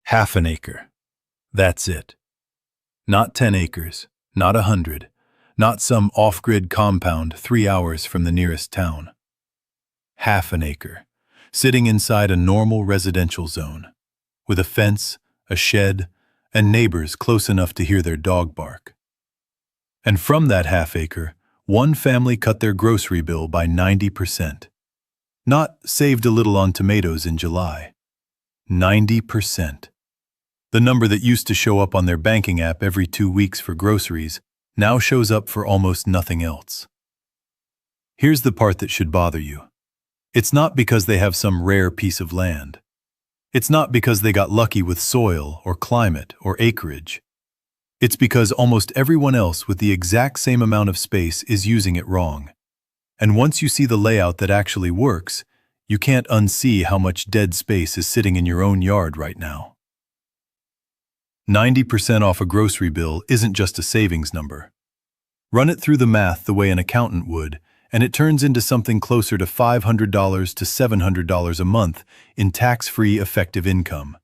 Half an acre. That's it. Not 10 acres, not 100, not some off-grid compound 3 hours from the nearest town. Half an acre, sitting inside a normal residential zone, with a fence, a shed, and neighbors close enough to hear their dog bark. And from that half acre, one family cut their grocery bill by 90%. Not saved a little on tomatoes in July. 90%. The number that used to show up on their banking app every 2 weeks for groceries now shows up for almost nothing else. Here's the part that should bother you. It's not because they have some rare piece of land. It's not because they got lucky with soil or climate or acreage. It's because almost everyone else with the exact same amount of space is using it wrong. And once you see the layout that actually works, you can't unsee how much dead space is sitting in your own yard right now. 90% off a grocery bill isn't just a savings number. Run it through the math the way an accountant would, and it turns into something closer to $500 to $700 a month in tax-free effective income.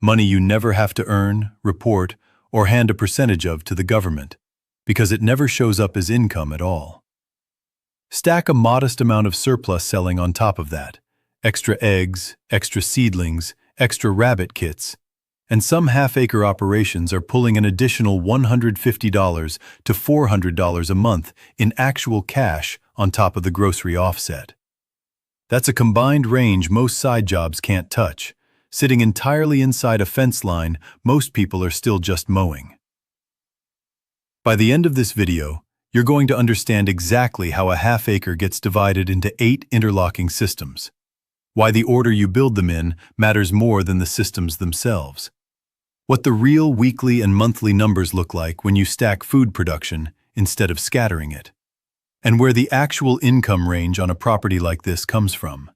Money you never have to earn, report, or hand a percentage of to the government, because it never shows up as income at all. Stack a modest amount of surplus selling on top of that. Extra eggs, extra seedlings, extra rabbit kits, and some half-acre operations are pulling an additional $150 to $400 a month in actual cash on top of the grocery offset. That's a combined range most side jobs can't touch. Sitting entirely inside a fence line, most people are still just mowing. By the end of this video, you're going to understand exactly how a half-acre gets divided into 8 interlocking systems. Why the order you build them in matters more than the systems themselves. What the real weekly and monthly numbers look like when you stack food production instead of scattering it. And where the actual income range on a property like this comes from.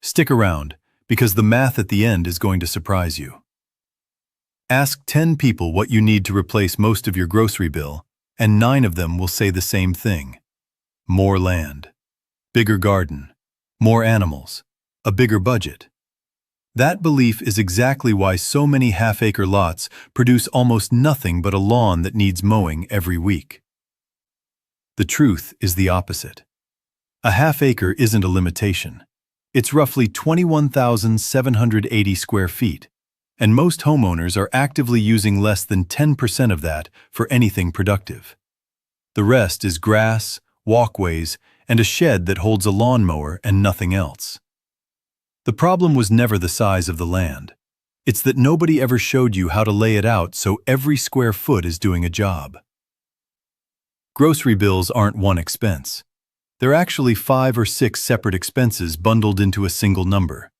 Stick around, because the math at the end is going to surprise you. Ask 10 people what you need to replace most of your grocery bill, and 9 of them will say the same thing. More land, bigger garden, more animals, a bigger budget. That belief is exactly why so many half-acre lots produce almost nothing but a lawn that needs mowing every week. The truth is the opposite. A half-acre isn't a limitation. It's roughly 21,780 square feet, and most homeowners are actively using less than 10% of that for anything productive. The rest is grass, walkways, and a shed that holds a lawnmower and nothing else. The problem was never the size of the land. It's that nobody ever showed you how to lay it out so every square foot is doing a job. Grocery bills aren't one expense. They're actually 5 or 6 separate expenses bundled into a single number.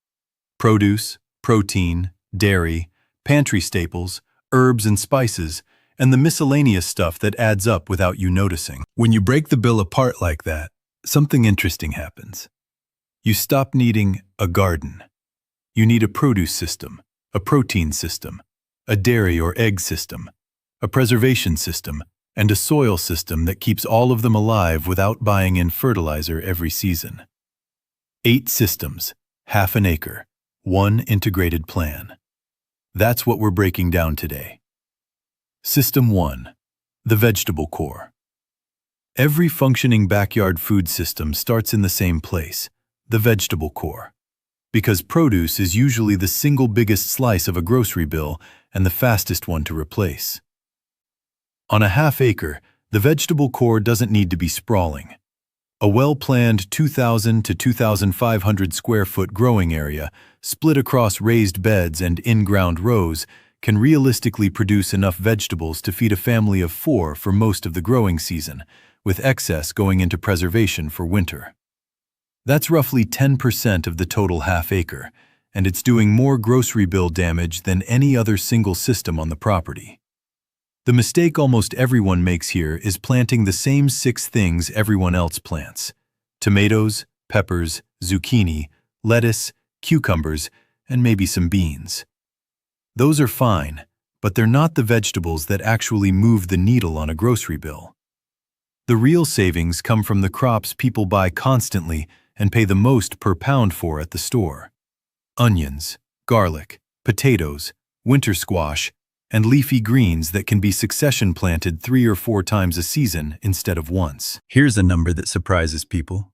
Produce, protein, dairy, pantry staples, herbs and spices, and the miscellaneous stuff that adds up without you noticing. When you break the bill apart like that, something interesting happens. You stop needing a garden. You need a produce system, a protein system, a dairy or egg system, a preservation system, and a soil system that keeps all of them alive without buying in fertilizer every season. 8 systems, half an acre, 1 integrated plan. That's what we're breaking down today. System 1, the vegetable core. Every functioning backyard food system starts in the same place, the vegetable core, because produce is usually the single biggest slice of a grocery bill and the fastest one to replace. On a half acre, the vegetable core doesn't need to be sprawling. A well-planned 2,000 to 2,500 square foot growing area, split across raised beds and in-ground rows, can realistically produce enough vegetables to feed a family of 4 for most of the growing season, with excess going into preservation for winter. That's roughly 10% of the total half acre, and it's doing more grocery bill damage than any other single system on the property. The mistake almost everyone makes here is planting the same 6 things everyone else plants: tomatoes, peppers, zucchini, lettuce, cucumbers, and maybe some beans. Those are fine, but they're not the vegetables that actually move the needle on a grocery bill. The real savings come from the crops people buy constantly and pay the most per pound for at the store: onions, garlic, potatoes, winter squash, and leafy greens that can be succession planted 3 or 4 times a season instead of once. Here's a number that surprises people.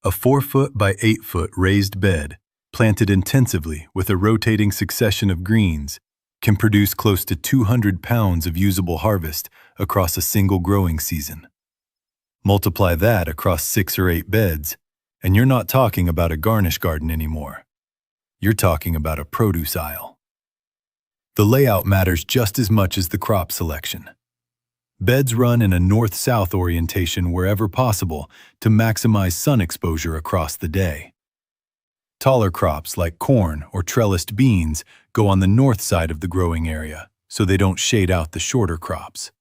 A 4-foot by 8-foot raised bed, planted intensively with a rotating succession of greens, can produce close to 200 pounds of usable harvest across a single growing season. Multiply that across 6 or 8 beds, and you're not talking about a garnish garden anymore. You're talking about a produce aisle. The layout matters just as much as the crop selection. Beds run in a north-south orientation wherever possible to maximize sun exposure across the day. Taller crops like corn or trellised beans go on the north side of the growing area, so they don't shade out the shorter crops.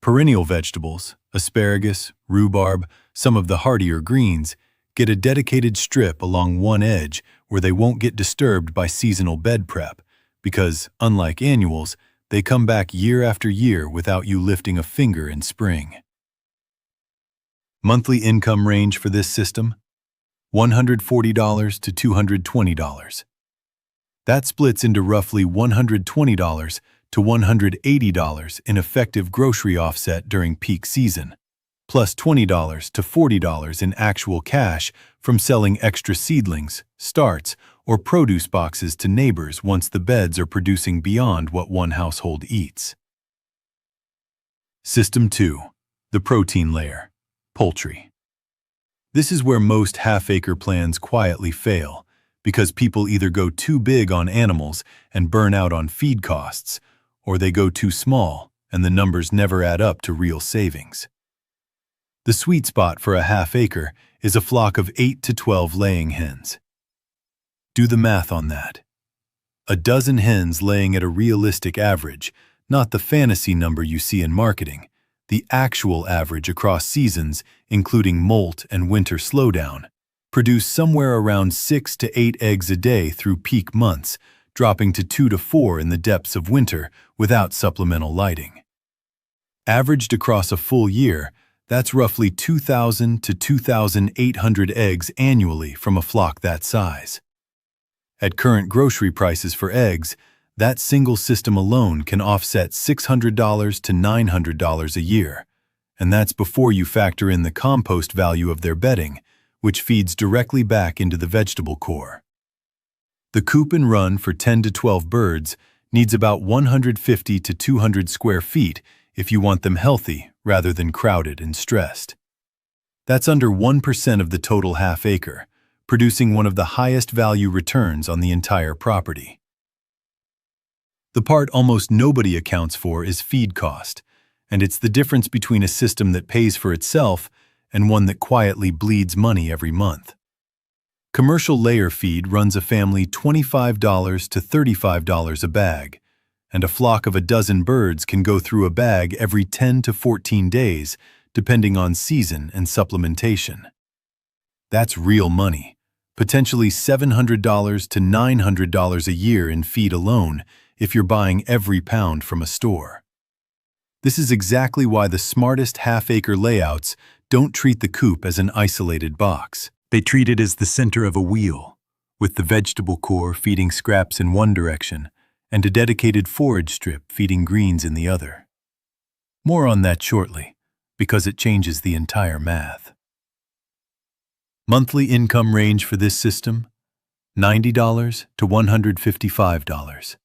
Perennial vegetables, asparagus, rhubarb, some of the hardier greens, get a dedicated strip along one edge where they won't get disturbed by seasonal bed prep, because, unlike annuals, they come back year after year without you lifting a finger in spring. Monthly income range for this system? $140 to $220. That splits into roughly $120 to $180 in effective grocery offset during peak season, plus $20 to $40 in actual cash from selling extra seedlings, starts, or produce boxes to neighbors once the beds are producing beyond what one household eats. System 2. The protein layer. Poultry. This is where most half-acre plans quietly fail, because people either go too big on animals and burn out on feed costs, or they go too small and the numbers never add up to real savings. The sweet spot for a half-acre is a flock of 8 to 12 laying hens. Do the math on that. A dozen hens laying at a realistic average, not the fantasy number you see in marketing, the actual average across seasons, including molt and winter slowdown, produce somewhere around 6 to 8 eggs a day through peak months, dropping to 2 to 4 in the depths of winter without supplemental lighting. Averaged across a full year, that's roughly 2,000 to 2,800 eggs annually from a flock that size. At current grocery prices for eggs, that single system alone can offset $600 to $900 a year, and that's before you factor in the compost value of their bedding, which feeds directly back into the vegetable core. The coop and run for 10 to 12 birds needs about 150 to 200 square feet if you want them healthy rather than crowded and stressed. That's under 1% of the total half-acre, producing one of the highest value returns on the entire property. The part almost nobody accounts for is feed cost, and it's the difference between a system that pays for itself and one that quietly bleeds money every month. Commercial layer feed runs a family $25 to $35 a bag, and a flock of a dozen birds can go through a bag every 10 to 14 days, depending on season and supplementation. That's real money, potentially $700 to $900 a year in feed alone if you're buying every pound from a store. This is exactly why the smartest half-acre layouts don't treat the coop as an isolated box. They treat it as the center of a wheel, with the vegetable core feeding scraps in one direction and a dedicated forage strip feeding greens in the other. More on that shortly, because it changes the entire math. Monthly income range for this system? $90 to $155.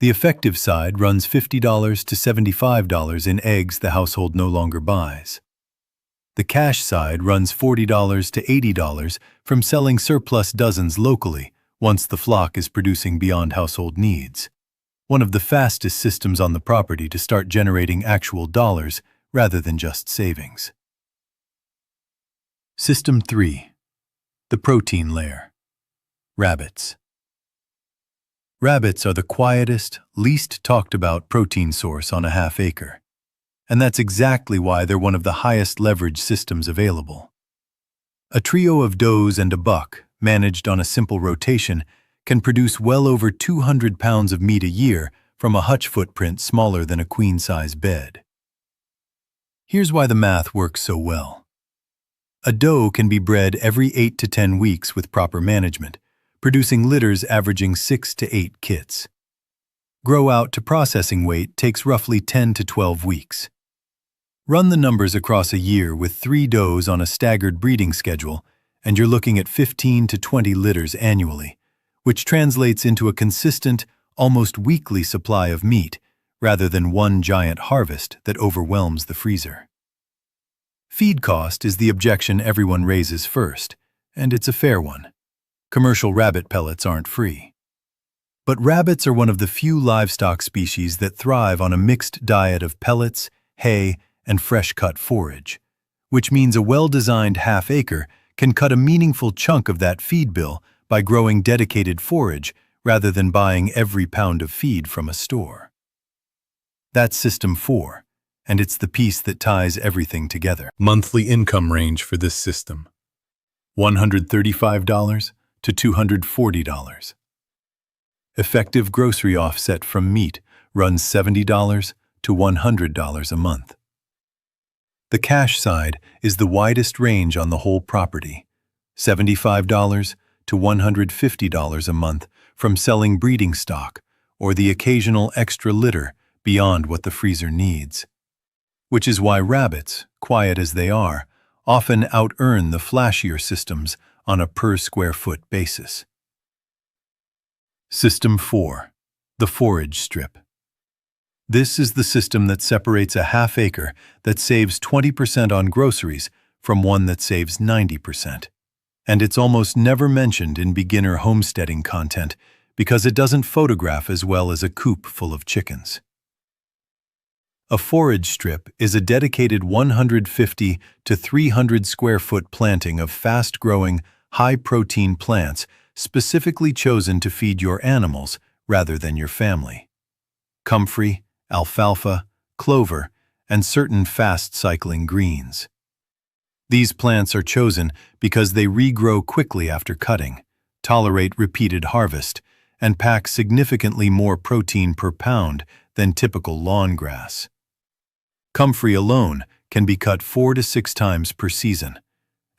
The effective side runs $50 to $75 in eggs the household no longer buys. The cash side runs $40 to $80 from selling surplus dozens locally once the flock is producing beyond household needs. One of the fastest systems on the property to start generating actual dollars rather than just savings. System 3. The protein layer. Rabbits. Rabbits are the quietest, least talked about protein source on a half-acre. And that's exactly why they're one of the highest leverage systems available. A trio of does and a buck, managed on a simple rotation, can produce well over 200 pounds of meat a year from a hutch footprint smaller than a queen-size bed. Here's why the math works so well. A doe can be bred every 8 to 10 weeks with proper management, producing litters averaging 6 to 8 kits. Grow out to processing weight takes roughly 10 to 12 weeks. Run the numbers across a year with 3 does on a staggered breeding schedule, and you're looking at 15 to 20 litters annually, which translates into a consistent, almost weekly supply of meat, rather than one giant harvest that overwhelms the freezer. Feed cost is the objection everyone raises first, and it's a fair one. Commercial rabbit pellets aren't free. But rabbits are one of the few livestock species that thrive on a mixed diet of pellets, hay, and fresh-cut forage, which means a well-designed half-acre can cut a meaningful chunk of that feed bill by growing dedicated forage rather than buying every pound of feed from a store. That's System 4, and it's the piece that ties everything together. Monthly income range for this system: $135 to $240. Effective grocery offset from meat runs $70 to $100 a month. The cash side is the widest range on the whole property, $75 to $150 a month from selling breeding stock or the occasional extra litter beyond what the freezer needs. Which is why rabbits, quiet as they are, often out-earn the flashier systems on a per-square-foot basis. System 4. The forage strip. This is the system that separates a half-acre that saves 20% on groceries from one that saves 90%. And it's almost never mentioned in beginner homesteading content because it doesn't photograph as well as a coop full of chickens. A forage strip is a dedicated 150 to 300 square foot planting of fast-growing, high-protein plants specifically chosen to feed your animals rather than your family. Comfrey, alfalfa, clover, and certain fast-cycling greens. These plants are chosen because they regrow quickly after cutting, tolerate repeated harvest, and pack significantly more protein per pound than typical lawn grass. Comfrey alone can be cut 4 to 6 times per season,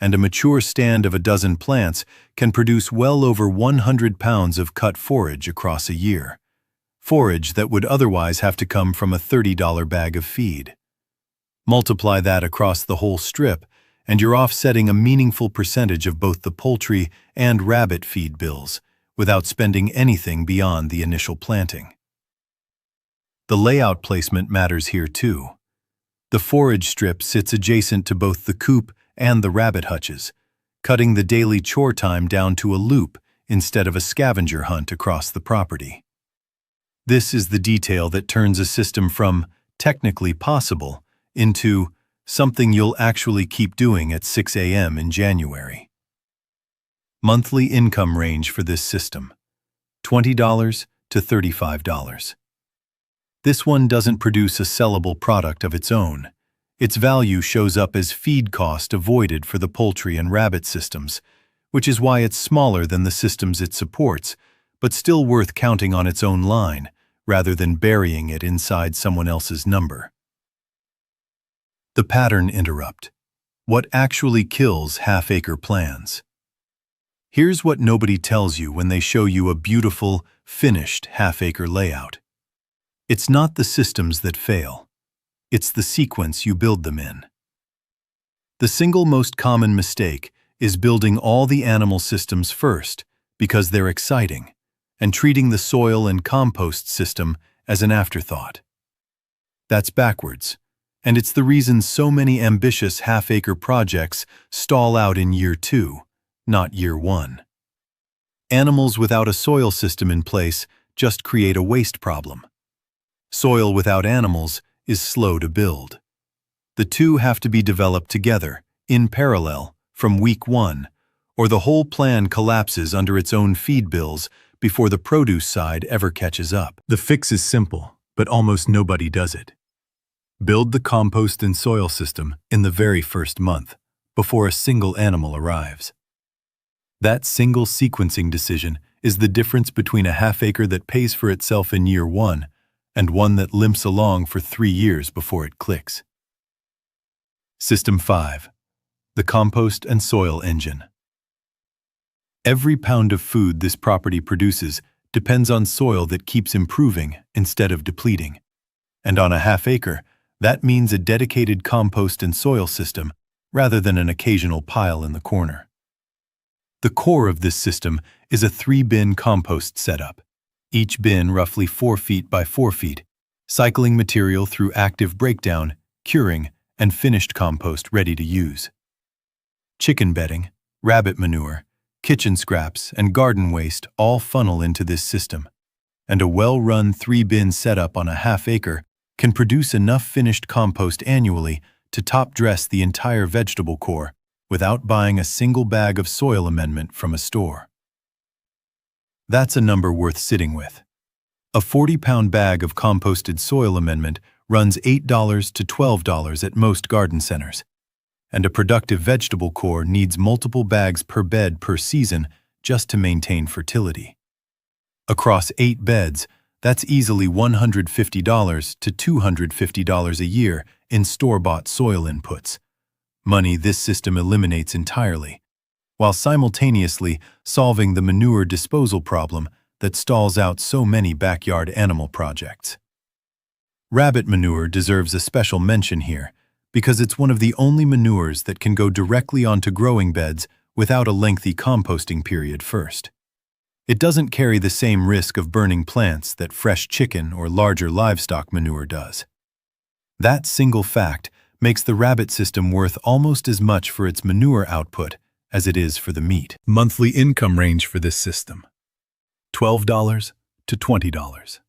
and a mature stand of a dozen plants can produce well over 100 pounds of cut forage across a year, forage that would otherwise have to come from a $30 bag of feed. Multiply that across the whole strip, and you're offsetting a meaningful percentage of both the poultry and rabbit feed bills without spending anything beyond the initial planting. The layout placement matters here too. The forage strip sits adjacent to both the coop and the rabbit hutches, cutting the daily chore time down to a loop instead of a scavenger hunt across the property. This is the detail that turns a system from technically possible into something you'll actually keep doing at 6 a.m. in January. Monthly income range for this system: $20 to $35. This one doesn't produce a sellable product of its own. Its value shows up as feed cost avoided for the poultry and rabbit systems, which is why it's smaller than the systems it supports, but still worth counting on its own line, rather than burying it inside someone else's number. The pattern interrupt. What actually kills half-acre plans? Here's what nobody tells you when they show you a beautiful, finished half-acre layout. It's not the systems that fail. It's the sequence you build them in. The single most common mistake is building all the animal systems first because they're exciting, and treating the soil and compost system as an afterthought. That's backwards, and it's the reason so many ambitious half-acre projects stall out in year 2, not year 1. Animals without a soil system in place just create a waste problem. Soil without animals is slow to build. The two have to be developed together, in parallel, from week 1, or the whole plan collapses under its own feed bills before the produce side ever catches up. The fix is simple, but almost nobody does it. Build the compost and soil system in the very first month, before a single animal arrives. That single sequencing decision is the difference between a half-acre that pays for itself in year 1 and one that limps along for 3 years before it clicks. System 5. The compost and soil engine. Every pound of food this property produces depends on soil that keeps improving instead of depleting. And on a half-acre, that means a dedicated compost and soil system rather than an occasional pile in the corner. The core of this system is a 3-bin compost setup, each bin roughly 4 feet by 4 feet, cycling material through active breakdown, curing, and finished compost ready to use. Chicken bedding, rabbit manure, kitchen scraps, and garden waste all funnel into this system, and a well-run 3-bin setup on a half-acre can produce enough finished compost annually to top-dress the entire vegetable core without buying a single bag of soil amendment from a store. That's a number worth sitting with. A 40-pound bag of composted soil amendment runs $8 to $12 at most garden centers, and a productive vegetable core needs multiple bags per bed per season just to maintain fertility. Across 8 beds, that's easily $150 to $250 a year in store-bought soil inputs, money this system eliminates entirely, while simultaneously solving the manure disposal problem that stalls out so many backyard animal projects. Rabbit manure deserves a special mention here because it's one of the only manures that can go directly onto growing beds without a lengthy composting period first. It doesn't carry the same risk of burning plants that fresh chicken or larger livestock manure does. That single fact makes the rabbit system worth almost as much for its manure output as it is for the meat. Monthly income range for this system: $12 to $20.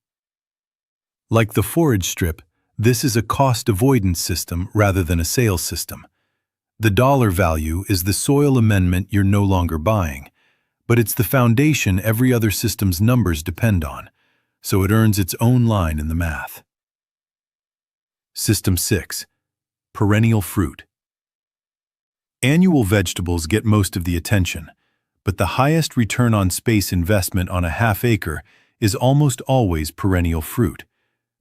Like the forage strip, this is a cost avoidance system rather than a sales system. The dollar value is the soil amendment you're no longer buying, but it's the foundation every other system's numbers depend on, so it earns its own line in the math. System 6. Perennial fruit. Annual vegetables get most of the attention, but the highest return on space investment on a half-acre is almost always perennial fruit,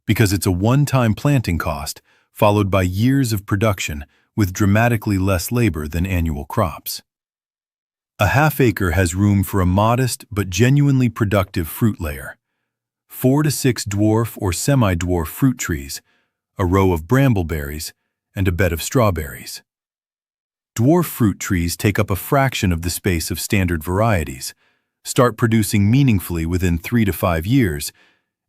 because it's a one-time planting cost followed by years of production with dramatically less labor than annual crops. A half-acre has room for a modest but genuinely productive fruit layer: 4 to 6 dwarf or semi-dwarf fruit trees, a row of brambleberries, and a bed of strawberries. Dwarf fruit trees take up a fraction of the space of standard varieties, start producing meaningfully within 3 to 5 years,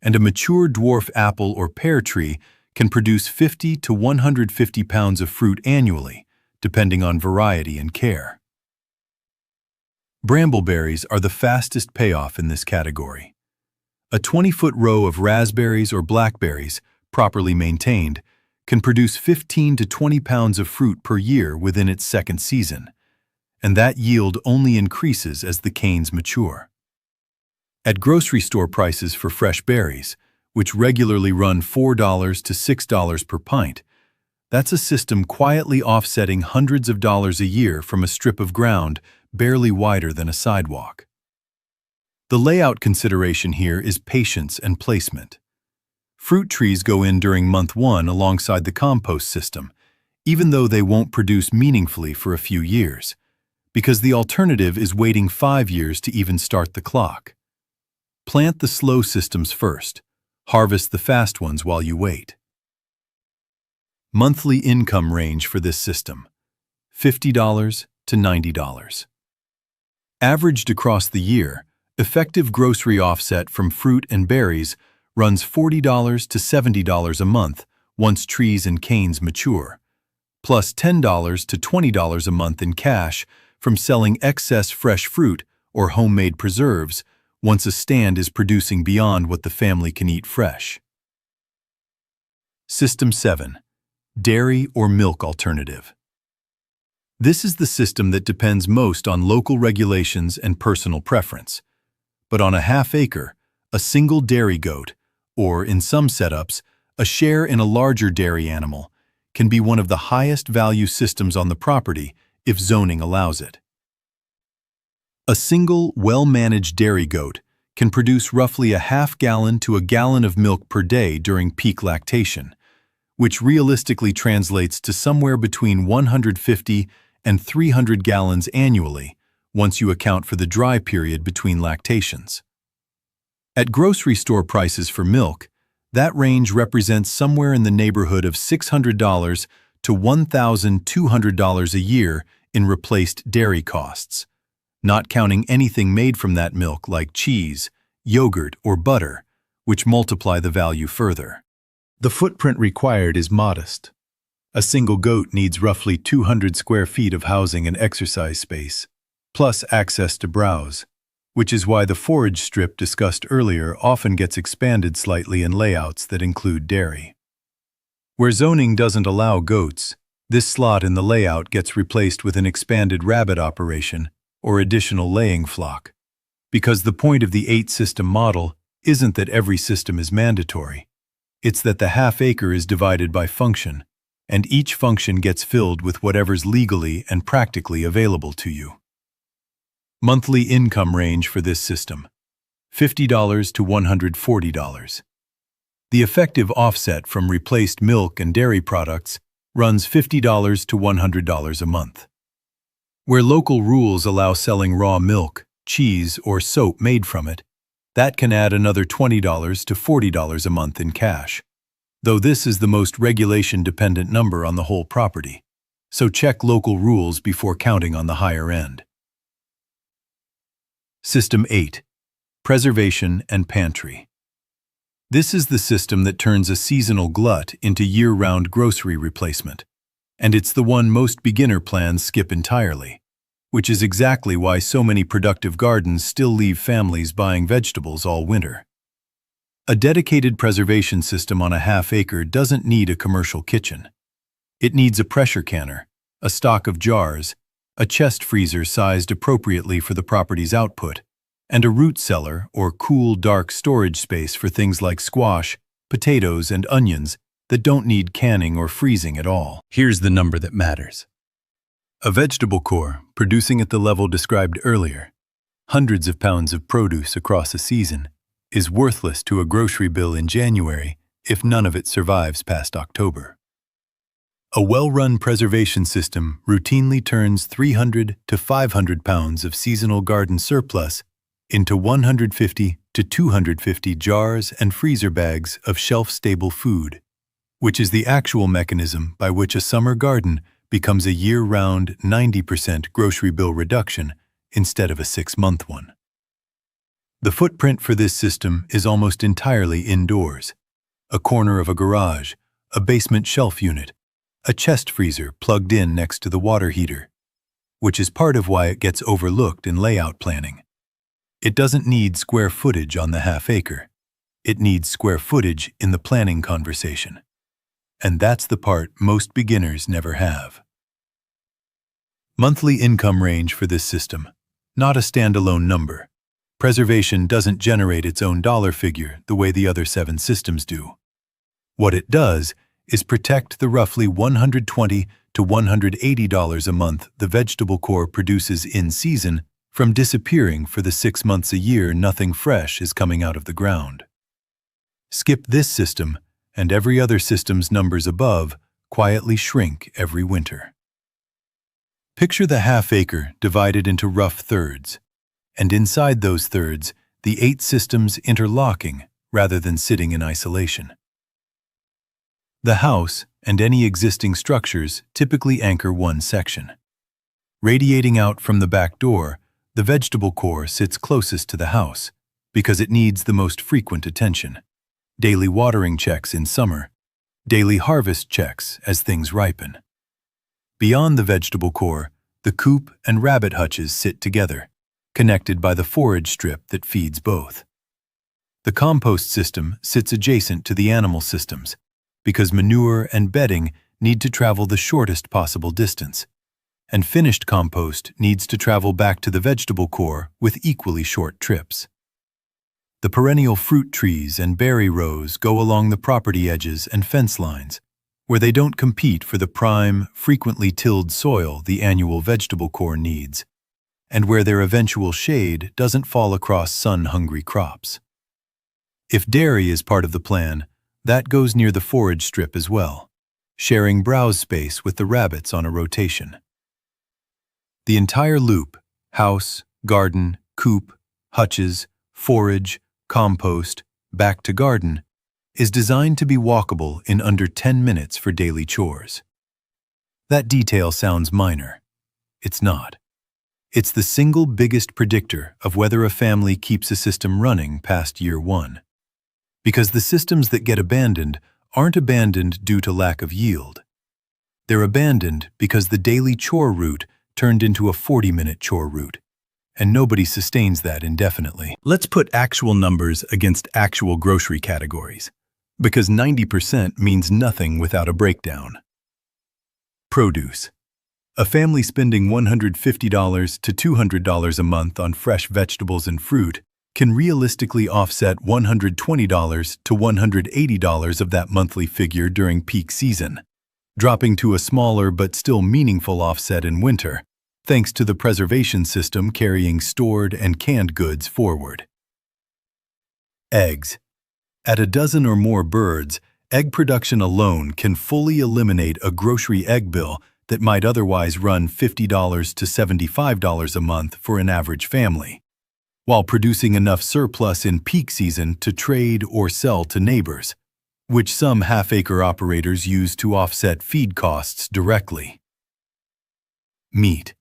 and a mature dwarf apple or pear tree can produce 50 to 150 pounds of fruit annually, depending on variety and care. Brambleberries are the fastest payoff in this category. A 20-foot row of raspberries or blackberries, properly maintained, can produce 15 to 20 pounds of fruit per year within its second season, and that yield only increases as the canes mature. At grocery store prices for fresh berries, which regularly run $4 to $6 per pint, that's a system quietly offsetting hundreds of dollars a year from a strip of ground barely wider than a sidewalk. The layout consideration here is patience and placement. Fruit trees go in during month 1 alongside the compost system, even though they won't produce meaningfully for a few years, because the alternative is waiting 5 years to even start the clock. Plant the slow systems first, harvest the fast ones while you wait. Monthly income range for this system: $50 to $90. Averaged across the year, effective grocery offset from fruit and berries runs $40 to $70 a month once trees and canes mature, plus $10 to $20 a month in cash from selling excess fresh fruit or homemade preserves once a stand is producing beyond what the family can eat fresh. System 7. Dairy or milk alternative. This is the system that depends most on local regulations and personal preference. But on a half-acre, a single dairy goat, or in some setups, a share in a larger dairy animal, can be one of the highest value systems on the property if zoning allows it. A single, well-managed dairy goat can produce roughly a half-gallon to a gallon of milk per day during peak lactation, which realistically translates to somewhere between 150 and 300 gallons annually once you account for the dry period between lactations. At grocery store prices for milk, that range represents somewhere in the neighborhood of $600 to $1,200 a year in replaced dairy costs, not counting anything made from that milk like cheese, yogurt, or butter, which multiply the value further. The footprint required is modest. A single goat needs roughly 200 square feet of housing and exercise space, plus access to browse, which is why the forage strip discussed earlier often gets expanded slightly in layouts that include dairy. Where zoning doesn't allow goats, this slot in the layout gets replaced with an expanded rabbit operation or additional laying flock, because the point of the 8-system model isn't that every system is mandatory. It's that the half-acre is divided by function, and each function gets filled with whatever's legally and practically available to you. Monthly income range for this system: $50 to $140. The effective offset from replaced milk and dairy products runs $50 to $100 a month. Where local rules allow selling raw milk, cheese, or soap made from it, that can add another $20 to $40 a month in cash, though this is the most regulation-dependent number on the whole property, so check local rules before counting on the higher end. System 8. Preservation and Pantry. This is the system that turns a seasonal glut into year-round grocery replacement, and it's the one most beginner plans skip entirely, which is exactly why so many productive gardens still leave families buying vegetables all winter. A dedicated preservation system on a half-acre doesn't need a commercial kitchen. It needs a pressure canner, a stock of jars, a chest freezer sized appropriately for the property's output, and a root cellar or cool, dark storage space for things like squash, potatoes, and onions that don't need canning or freezing at all. Here's the number that matters. A vegetable core, producing at the level described earlier, hundreds of pounds of produce across a season, is worthless to a grocery bill in January if none of it survives past October. A well-run preservation system routinely turns 300 to 500 pounds of seasonal garden surplus into 150 to 250 jars and freezer bags of shelf-stable food, which is the actual mechanism by which a summer garden becomes a year-round 90% grocery bill reduction instead of a 6-month one. The footprint for this system is almost entirely indoors: a corner of a garage, a basement shelf unit, a chest freezer plugged in next to the water heater, which is part of why it gets overlooked in layout planning. It doesn't need square footage on the half-acre. It needs square footage in the planning conversation. And that's the part most beginners never have. Monthly income range for this system: not a standalone number. Preservation doesn't generate its own dollar figure the way the other 7 systems do. What it does is protect the roughly $120 to $180 a month the vegetable core produces in season from disappearing for the 6 months a year nothing fresh is coming out of the ground. Skip this system, and every other system's numbers above quietly shrink every winter. Picture the half-acre divided into rough thirds, and inside those thirds, the 8 systems interlocking rather than sitting in isolation. The house and any existing structures typically anchor one section. Radiating out from the back door, the vegetable core sits closest to the house because it needs the most frequent attention: daily watering checks in summer, daily harvest checks as things ripen. Beyond the vegetable core, the coop and rabbit hutches sit together, connected by the forage strip that feeds both. The compost system sits adjacent to the animal systems because manure and bedding need to travel the shortest possible distance, and finished compost needs to travel back to the vegetable core with equally short trips. The perennial fruit trees and berry rows go along the property edges and fence lines, where they don't compete for the prime, frequently tilled soil the annual vegetable core needs, and where their eventual shade doesn't fall across sun-hungry crops. If dairy is part of the plan, that goes near the forage strip as well, sharing browse space with the rabbits on a rotation. The entire loop, House, garden, coop, hutches, forage, compost, back to garden, is designed to be walkable in under 10 minutes for daily chores. That detail sounds minor. It's not. It's the single biggest predictor of whether a family keeps a system running past year one. Because the systems that get abandoned aren't abandoned due to lack of yield. They're abandoned because the daily chore route turned into a 40-minute chore route, and nobody sustains that indefinitely. Let's put actual numbers against actual grocery categories, because 90% means nothing without a breakdown. Produce. A family spending $150 to $200 a month on fresh vegetables and fruit can realistically offset $120 to $180 of that monthly figure during peak season, dropping to a smaller but still meaningful offset in winter, thanks to the preservation system carrying stored and canned goods forward. Eggs. At a dozen or more birds, egg production alone can fully eliminate a grocery egg bill that might otherwise run $50 to $75 a month for an average family, while producing enough surplus in peak season to trade or sell to neighbors, which some half-acre operators use to offset feed costs directly. Meat.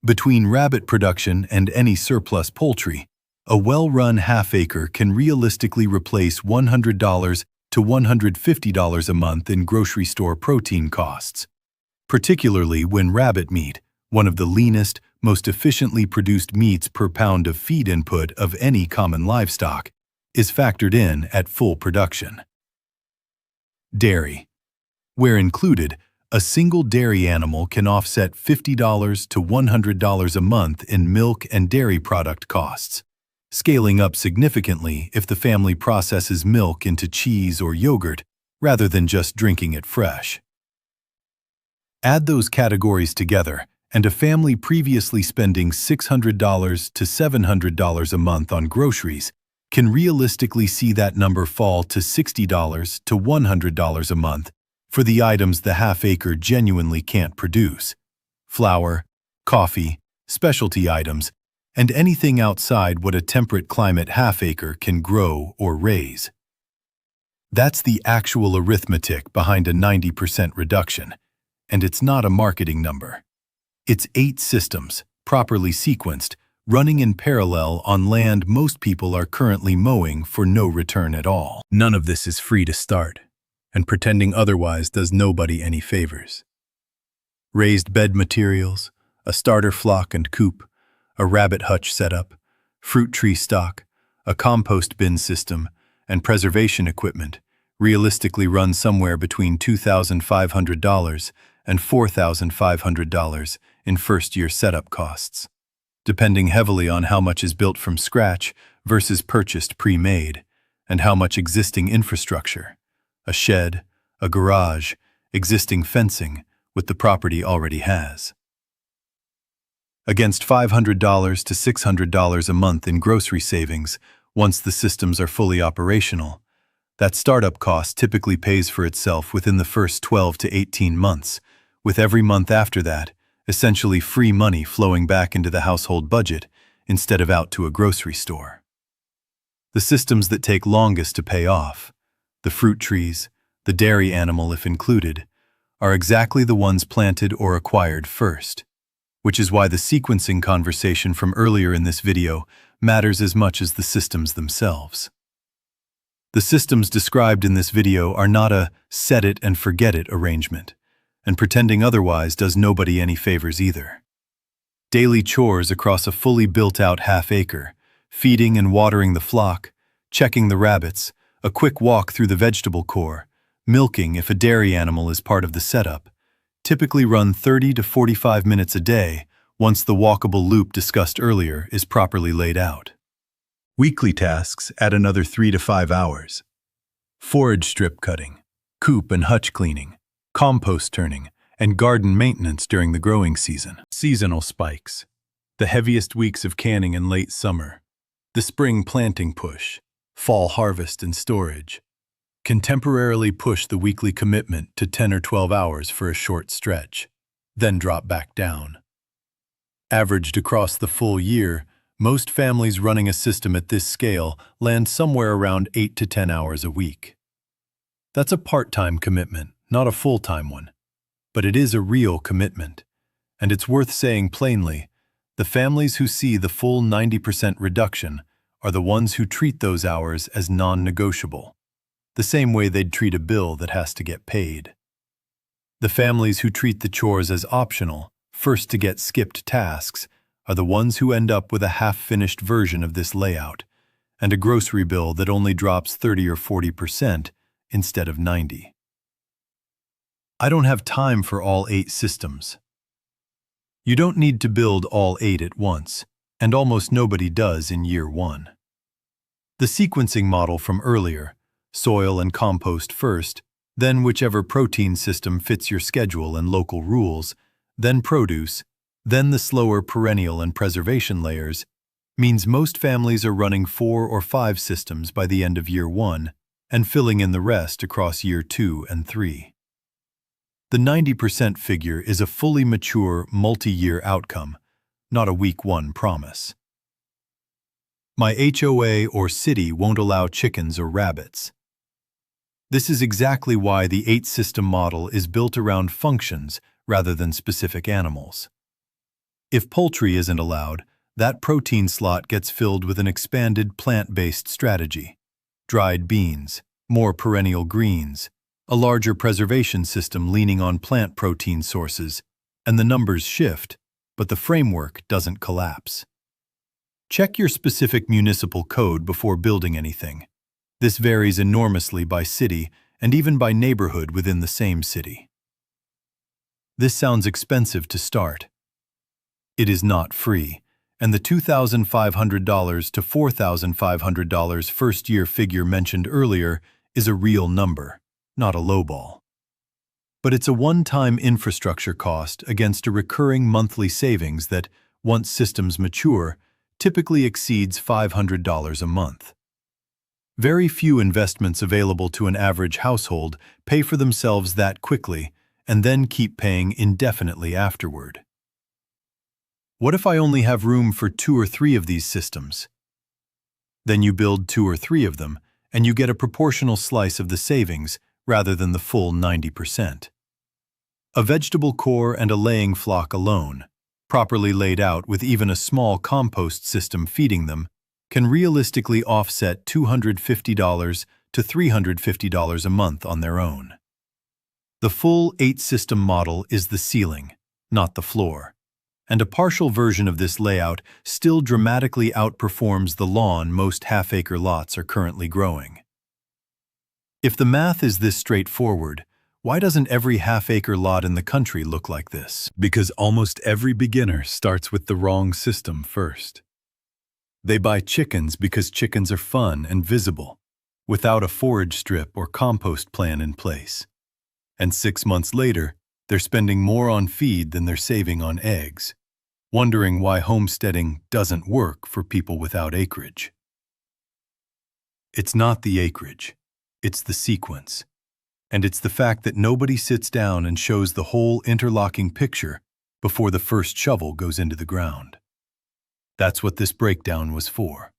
Between rabbit production and any surplus poultry, a well-run half-acre can realistically replace $100 to $150 a month in grocery store protein costs, particularly when rabbit meat, one of the leanest, most efficiently produced meats per pound of feed input of any common livestock, is factored in at full production. Dairy. Where included, a single dairy animal can offset $50 to $100 a month in milk and dairy product costs, scaling up significantly if the family processes milk into cheese or yogurt rather than just drinking it fresh. Add those categories together, and a family previously spending $600 to $700 a month on groceries can realistically see that number fall to $60 to $100 a month for the items the half-acre genuinely can't produce: flour, coffee, specialty items, and anything outside what a temperate climate half-acre can grow or raise. That's the actual arithmetic behind a 90% reduction, and it's not a marketing number. It's 8 systems, properly sequenced, running in parallel on land most people are currently mowing for no return at all. None of this is free to start, and pretending otherwise does nobody any favors. Raised bed materials, a starter flock and coop, a rabbit hutch setup, fruit tree stock, a compost bin system, and preservation equipment realistically run somewhere between $2,500 and $4,500 in first-year setup costs, depending heavily on how much is built from scratch versus purchased pre-made, and how much existing infrastructure, a shed, a garage, existing fencing, with the property already has. Against $500 to $600 a month in grocery savings once the systems are fully operational, that startup cost typically pays for itself within the first 12 to 18 months, with every month after that essentially free money flowing back into the household budget instead of out to a grocery store. The systems that take longest to pay off, the fruit trees, the dairy animal if included, are exactly the ones planted or acquired first, which is why the sequencing conversation from earlier in this video matters as much as the systems themselves. The systems described in this video are not a set it and forget it arrangement, and pretending otherwise does nobody any favors either. Daily chores across a fully built-out half-acre, feeding and watering the flock, checking the rabbits, a quick walk through the vegetable core, milking if a dairy animal is part of the setup, typically run 30 to 45 minutes a day once the walkable loop discussed earlier is properly laid out. Weekly tasks add another 3 to 5 hours. Forage strip cutting, coop and hutch cleaning, compost turning, and garden maintenance during the growing season. Seasonal spikes, the heaviest weeks of canning in late summer, the spring planting push, fall harvest and storage, can temporarily push the weekly commitment to 10 or 12 hours for a short stretch, then drop back down. Averaged across the full year, most families running a system at this scale land somewhere around 8 to 10 hours a week. That's a part-time commitment, not a full-time one. But it is a real commitment. And it's worth saying plainly, the families who see the full 90% reduction are the ones who treat those hours as non-negotiable, the same way they'd treat a bill that has to get paid. The families who treat the chores as optional, first to get skipped tasks, are the ones who end up with a half-finished version of this layout and a grocery bill that only drops 30 or 40% instead of 90. I don't have time for all 8 systems. You don't need to build all 8 at once, and almost nobody does in year 1. The sequencing model from earlier, soil and compost first, then whichever protein system fits your schedule and local rules, then produce, then the slower perennial and preservation layers, means most families are running 4 or 5 systems by the end of year 1 and filling in the rest across year 2 and 3. The 90% figure is a fully mature, multi-year outcome, not a week 1 promise. My HOA or city won't allow chickens or rabbits. This is exactly why the 8-system model is built around functions rather than specific animals. If poultry isn't allowed, that protein slot gets filled with an expanded plant-based strategy. Dried beans, more perennial greens, a larger preservation system leaning on plant protein sources, and the numbers shift, but the framework doesn't collapse. Check your specific municipal code before building anything. This varies enormously by city and even by neighborhood within the same city. This sounds expensive to start. It is not free, and the $2,500 to $4,500 first-year figure mentioned earlier is a real number, not a lowball. But it's a one-time infrastructure cost against a recurring monthly savings that, once systems mature, typically exceeds $500 a month. Very few investments available to an average household pay for themselves that quickly and then keep paying indefinitely afterward. What if I only have room for 2 or 3 of these systems? Then you build 2 or 3 of them, and you get a proportional slice of the savings rather than the full 90%. A vegetable core and a laying flock alone, properly laid out with even a small compost system feeding them, can realistically offset $250 to $350 a month on their own. The full 8-system model is the ceiling, not the floor, and a partial version of this layout still dramatically outperforms the lawn most half-acre lots are currently growing. If the math is this straightforward, why doesn't every half-acre lot in the country look like this? Because almost every beginner starts with the wrong system first. They buy chickens because chickens are fun and visible, without a forage strip or compost plan in place. And 6 months later, they're spending more on feed than they're saving on eggs, wondering why homesteading doesn't work for people without acreage. It's not the acreage, it's the sequence. And it's the fact that nobody sits down and shows the whole interlocking picture before the first shovel goes into the ground. That's what this breakdown was for.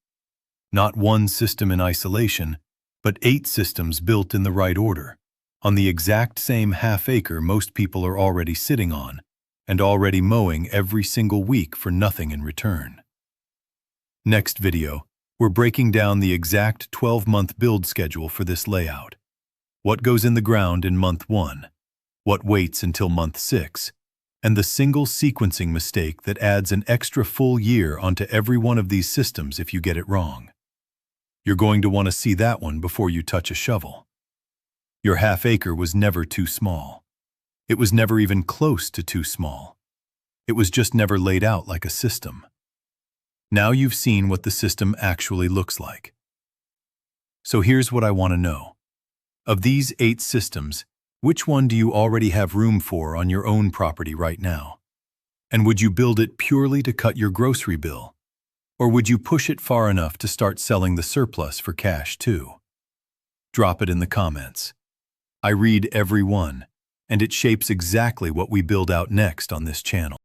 Not one system in isolation, but 8 systems built in the right order, on the exact same half-acre most people are already sitting on, and already mowing every single week for nothing in return. Next video, we're breaking down the exact 12-month build schedule for this layout. What goes in the ground in month 1, what waits until month 6, and the single sequencing mistake that adds an extra full year onto every one of these systems if you get it wrong. You're going to want to see that one before you touch a shovel. Your half-acre was never too small. It was never even close to too small. It was just never laid out like a system. Now you've seen what the system actually looks like. So here's what I want to know. Of these 8 systems, which one do you already have room for on your own property right now? And would you build it purely to cut your grocery bill? Or would you push it far enough to start selling the surplus for cash too? Drop it in the comments. I read every one, and it shapes exactly what we build out next on this channel.